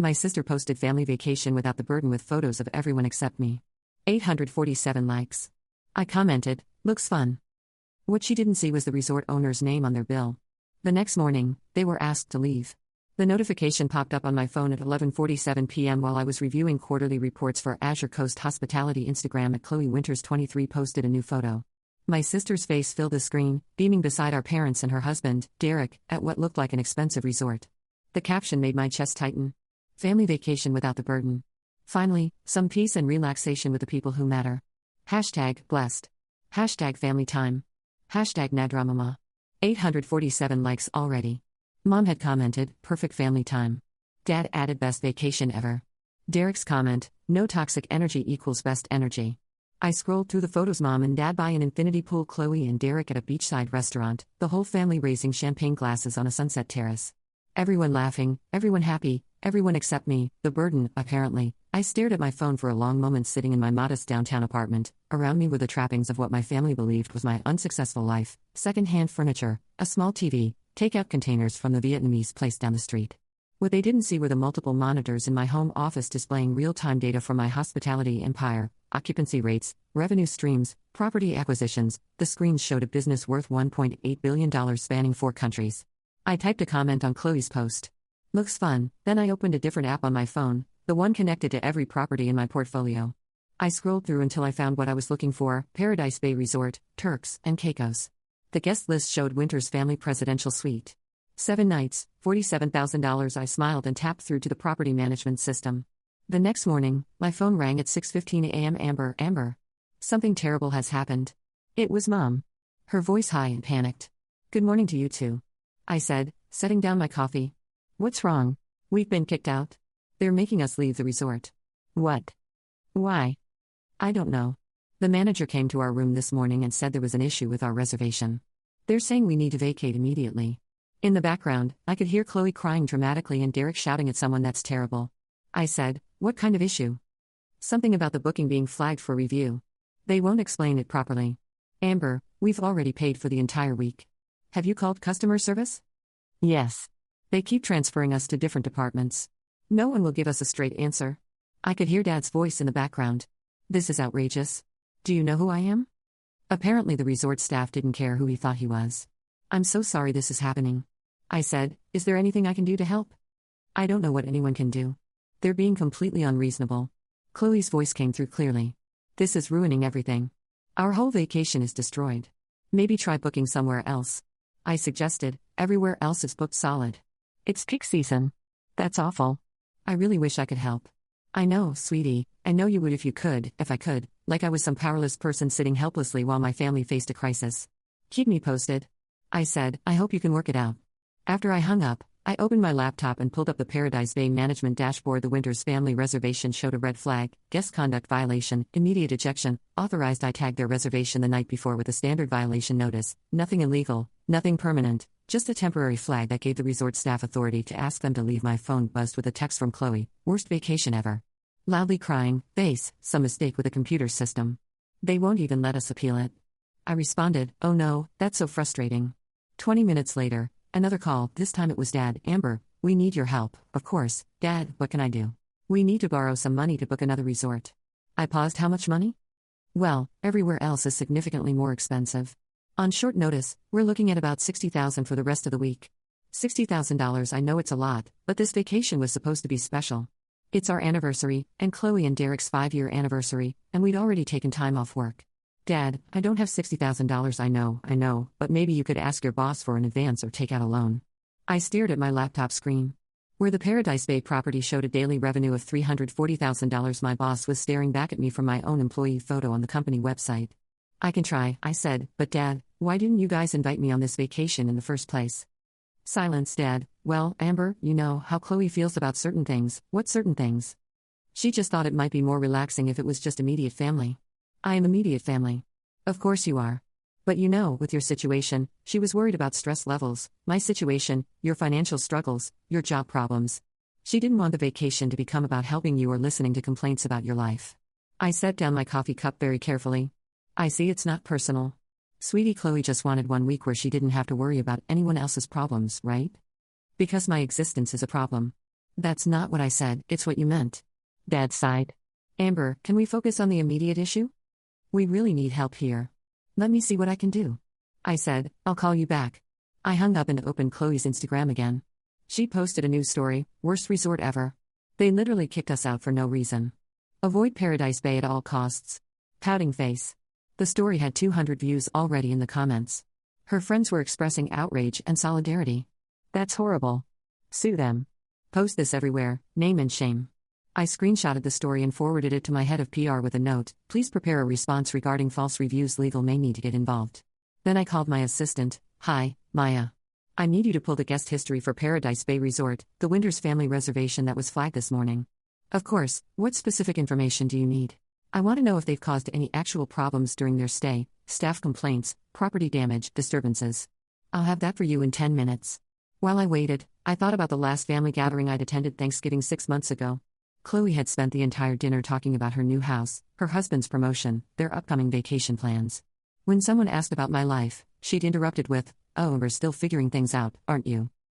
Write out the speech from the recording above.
My sister posted family vacation without the burden with photos of everyone except me. 847 likes. I commented, looks fun. What she didn't see was the resort owner's name on their bill. The next morning, they were asked to leave. The notification popped up on my phone at 11:47 p.m. while I was reviewing quarterly reports for Azure Coast Hospitality. Instagram at Chloe Winters 23 posted a new photo. My sister's face filled the screen, beaming beside our parents and her husband, Derek, at what looked like an expensive resort. The caption made my chest tighten. Family vacation without the burden. Finally, some peace and relaxation with the people who matter. #blessed. #family time. #Nadramama. 847 likes already. Mom had commented, perfect family time. Dad added best vacation ever. Derek's comment, no toxic energy equals best energy. I scrolled through the photos. Mom and Dad by an infinity pool, Chloe and Derek at a beachside restaurant, the whole family raising champagne glasses on a sunset terrace. Everyone laughing, everyone happy, everyone except me, the burden, apparently. I stared at my phone for a long moment sitting in my modest downtown apartment. Around me were the trappings of what my family believed was my unsuccessful life: second-hand furniture, a small TV, takeout containers from the Vietnamese place down the street. What they didn't see were the multiple monitors in my home office displaying real-time data from my hospitality empire, occupancy rates, revenue streams, property acquisitions. The screens showed a business worth $1.8 billion spanning 4 countries. I typed a comment on Chloe's post. Looks fun. Then I opened a different app on my phone, the one connected to every property in my portfolio. I scrolled through until I found what I was looking for: Paradise Bay Resort, Turks and Caicos. The guest list showed Winters Family Presidential Suite. 7 nights, $47,000. I smiled and tapped through to the property management system. The next morning, my phone rang at 6:15 a.m. Amber. Something terrible has happened. It was Mom. Her voice high and panicked. Good morning to you too, I said, setting down my coffee. What's wrong? We've been kicked out. They're making us leave the resort. What? Why? I don't know. The manager came to our room this morning and said there was an issue with our reservation. They're saying we need to vacate immediately. In the background, I could hear Chloe crying dramatically and Derek shouting at someone. That's terrible. I said, what kind of issue? Something about the booking being flagged for review. They won't explain it properly. Amber, we've already paid for the entire week. Have you called customer service? Yes. They keep transferring us to different departments. No one will give us a straight answer. I could hear Dad's voice in the background. This is outrageous. Do you know who I am? Apparently the resort staff didn't care who he thought he was. I'm so sorry this is happening. I said, is there anything I can do to help? I don't know what anyone can do. They're being completely unreasonable. Chloe's voice came through clearly. This is ruining everything. Our whole vacation is destroyed. Maybe try booking somewhere else. I suggested, everywhere else is booked solid. It's peak season. That's awful. I really wish I could help. I know, sweetie, I know you would if I could, like I was some powerless person sitting helplessly while my family faced a crisis. Keep me posted. I said, I hope you can work it out. After I hung up, I opened my laptop and pulled up the Paradise Bay management dashboard. The Winters family reservation showed a red flag: guest conduct violation, immediate ejection, authorized. I tagged their reservation the night before with a standard violation notice. Nothing illegal, nothing permanent, just a temporary flag that gave the resort staff authority to ask them to leave. My phone buzzed with a text from Chloe: worst vacation ever. Loudly crying, base, some mistake with the computer system. They won't even let us appeal it. I responded, oh no, that's so frustrating. 20 minutes later, another call. This time it was Dad. Amber, we need your help. Of course, Dad, what can I do? We need to borrow some money to book another resort. I paused. How much money? Well, everywhere else is significantly more expensive. On short notice, we're looking at about $60,000 for the rest of the week. $60,000. I know it's a lot, but this vacation was supposed to be special. It's our anniversary, and Chloe and Derek's 5-year anniversary, and we'd already taken time off work. Dad, I don't have $60,000. I know, but maybe you could ask your boss for an advance or take out a loan. I stared at my laptop screen. Where the Paradise Bay property showed a daily revenue of $340,000, my boss was staring back at me from my own employee photo on the company website. I can try, I said, but Dad, why didn't you guys invite me on this vacation in the first place? Silence. Dad, well, Amber, you know how Chloe feels about certain things. What certain things? She just thought it might be more relaxing if it was just immediate family. I am immediate family. Of course you are. But you know, with your situation, she was worried about stress levels, my situation, your financial struggles, your job problems. She didn't want the vacation to become about helping you or listening to complaints about your life. I set down my coffee cup very carefully. I see it's not personal. Sweetie, Chloe just wanted 1 week where she didn't have to worry about anyone else's problems, right? Because my existence is a problem. That's not what I said, it's what you meant. Dad sighed. Amber, can we focus on the immediate issue? We really need help here. Let me see what I can do. I said, I'll call you back. I hung up and opened Chloe's Instagram again. She posted a news story, worst resort ever. They literally kicked us out for no reason. Avoid Paradise Bay at all costs. Pouting face. The story had 200 views already in the comments. Her friends were expressing outrage and solidarity. That's horrible. Sue them. Post this everywhere, name and shame. I screenshotted the story and forwarded it to my head of PR with a note, please prepare a response regarding false reviews, legal may need to get involved. Then I called my assistant, hi, Maya. I need you to pull the guest history for Paradise Bay Resort, the Winters family reservation that was flagged this morning. Of course, what specific information do you need? I want to know if they've caused any actual problems during their stay, staff complaints, property damage, disturbances. I'll have that for you in 10 minutes. While I waited, I thought about the last family gathering I'd attended Thanksgiving 6 months ago. Chloe had spent the entire dinner talking about her new house, her husband's promotion, their upcoming vacation plans. When someone asked about my life, she'd interrupted with, oh, we're still figuring things out, aren't you?